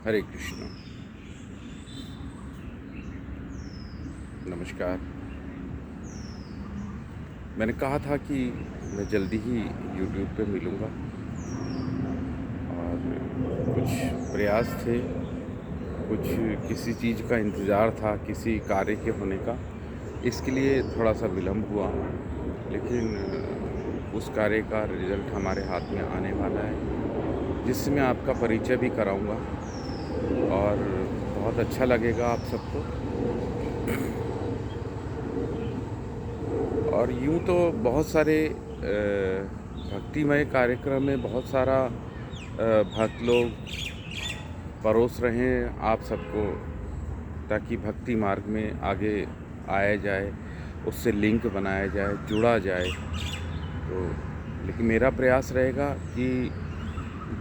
हरे कृष्ण। नमस्कार। मैंने कहा था कि मैं जल्दी ही YouTube पे मिलूँगा और कुछ प्रयास थे, कुछ किसी चीज़ का इंतज़ार था, किसी कार्य के होने का, इसके लिए थोड़ा-सा विलम्ब हुआ। लेकिन उस कार्य का रिज़ल्ट हमारे हाथ में आने वाला है, जिससे मैं आपका परिचय भी कराऊँगा और बहुत अच्छा लगेगा आप सबको। और यूँ तो बहुत सारे भक्तिमय कार्यक्रम में बहुत सारा भक्त लोग परोस रहे हैं आप सबको, ताकि भक्ति मार्ग में आगे आया जाए, उससे लिंक बनाया जाए, जुड़ा जाए। तो लेकिन मेरा प्रयास रहेगा कि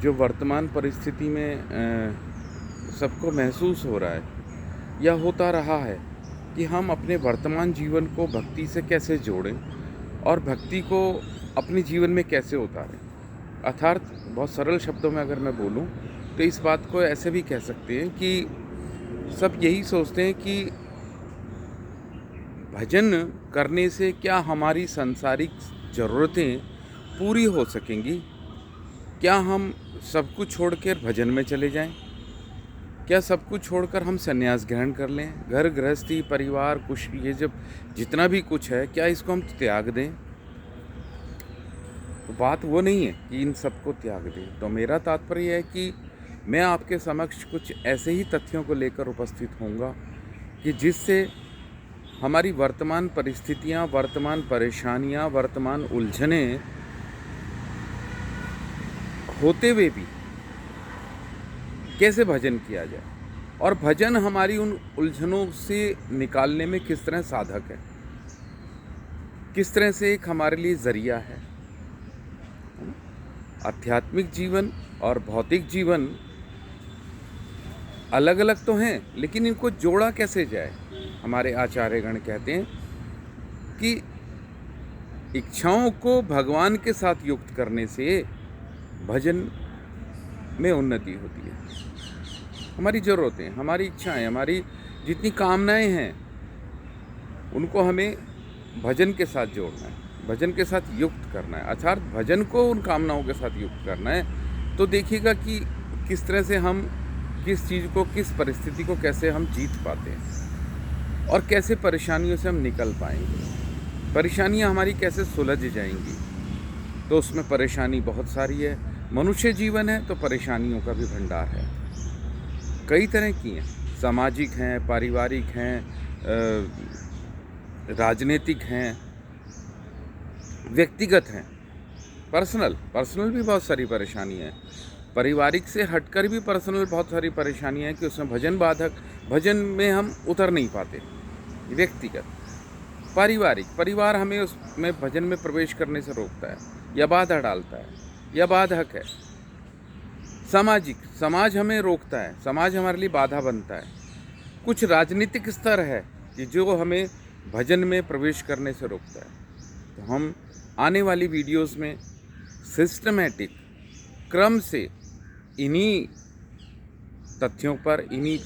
जो वर्तमान परिस्थिति में सबको महसूस हो रहा है या होता रहा है कि हम अपने वर्तमान जीवन को भक्ति से कैसे जोड़ें और भक्ति को अपने जीवन में कैसे उतारें। अर्थात बहुत सरल शब्दों में अगर मैं बोलूं तो इस बात को ऐसे भी कह सकते हैं कि सब यही सोचते हैं कि भजन करने से क्या हमारी सांसारिक ज़रूरतें पूरी हो सकेंगी, क्या हम सब कुछ छोड़कर भजन में चले जाएं, क्या सब कुछ छोड़कर हम संन्यास ग्रहण कर लें, घर गृहस्थी परिवार कुछ ये जब जितना भी कुछ है क्या इसको हम त्याग दें। तो बात वो नहीं है कि इन सबको त्याग दें। तो मेरा तात्पर्य है कि मैं आपके समक्ष कुछ ऐसे ही तथ्यों को लेकर उपस्थित होऊंगा कि जिससे हमारी वर्तमान परिस्थितियां, वर्तमान परेशानियां, वर्तमान उलझनें होते हुए भी कैसे भजन किया जाए और भजन हमारी उन उलझनों से निकालने में किस तरह साधक है, किस तरह से एक हमारे लिए ज़रिया है। आध्यात्मिक जीवन और भौतिक जीवन अलग अलग तो हैं, लेकिन इनको जोड़ा कैसे जाए। हमारे आचार्यगण कहते हैं कि इच्छाओं को भगवान के साथ युक्त करने से भजन में उन्नति होती है। हमारी ज़रूरतें, हमारी इच्छाएं, हमारी जितनी कामनाएं हैं उनको हमें भजन के साथ जोड़ना है, भजन के साथ युक्त करना है। अर्थात भजन को उन कामनाओं के साथ युक्त करना है। तो देखिएगा कि किस तरह से हम किस चीज़ को, किस परिस्थिति को कैसे हम जीत पाते हैं और कैसे परेशानियों से हम निकल पाएंगे, परेशानियां हमारी कैसे सुलझ जाएंगी। तो उसमें परेशानी बहुत सारी है। मनुष्य जीवन है तो परेशानियों का भी भंडार है, कई तरह की हैं। सामाजिक हैं, पारिवारिक हैं, राजनीतिक हैं, व्यक्तिगत हैं, पर्सनल भी बहुत सारी परेशानियाँ हैं। पारिवारिक से हटकर भी पर्सनल बहुत सारी परेशानियाँ हैं कि उसमें भजन बाधक, भजन में हम उतर नहीं पाते। व्यक्तिगत, पारिवारिक, परिवार हमें उसमें भजन में प्रवेश करने से रोकता है या बाधा डालता है या बाधक है। सामाजिक, समाज हमें रोकता है, समाज हमारे लिए बाधा बनता है। कुछ राजनीतिक स्तर है कि जो हमें भजन में प्रवेश करने से रोकता है। तो हम आने वाली वीडियोस में सिस्टमेटिक क्रम से इन्हीं तथ्यों पर, इन्हीं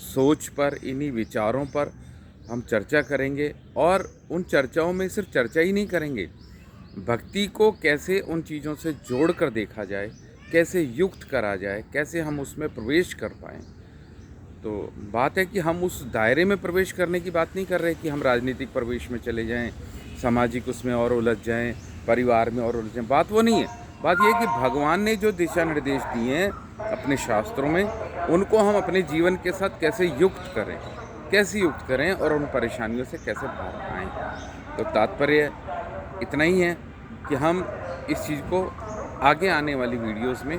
सोच पर, इन्हीं विचारों पर हम चर्चा करेंगे और उन चर्चाओं में सिर्फ चर्चा ही नहीं करेंगे, भक्ति को कैसे उन चीज़ों से जोड़ कर देखा जाए, कैसे युक्त करा जाए, कैसे हम उसमें प्रवेश कर पाएँ। तो बात है कि हम उस दायरे में प्रवेश करने की बात नहीं कर रहे कि हम राजनीतिक प्रवेश में चले जाएं, सामाजिक उसमें और उलझ जाएं, परिवार में और उलझ जाएं। बात वो नहीं है। बात ये है कि भगवान ने जो दिशा निर्देश दिए हैं अपने शास्त्रों में, उनको हम अपने जीवन के साथ कैसे युक्त करें, कैसे युक्त करें और उन परेशानियों से कैसे बाहर आएँ। तो तात्पर्य इतना ही है कि हम इस चीज़ को आगे आने वाली वीडियोस में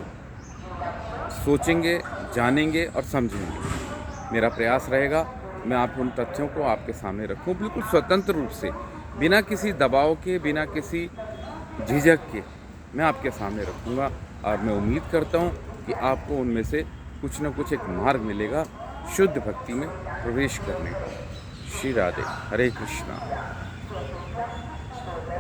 सोचेंगे, जानेंगे और समझेंगे। मेरा प्रयास रहेगा मैं आप उन तथ्यों को आपके सामने रखूं, बिल्कुल स्वतंत्र रूप से, बिना किसी दबाव के, बिना किसी झिझक के मैं आपके सामने रखूंगा। और मैं उम्मीद करता हूं कि आपको उनमें से कुछ न कुछ एक मार्ग मिलेगा शुद्ध भक्ति में प्रवेश करने का। श्री राधे, हरे कृष्णा।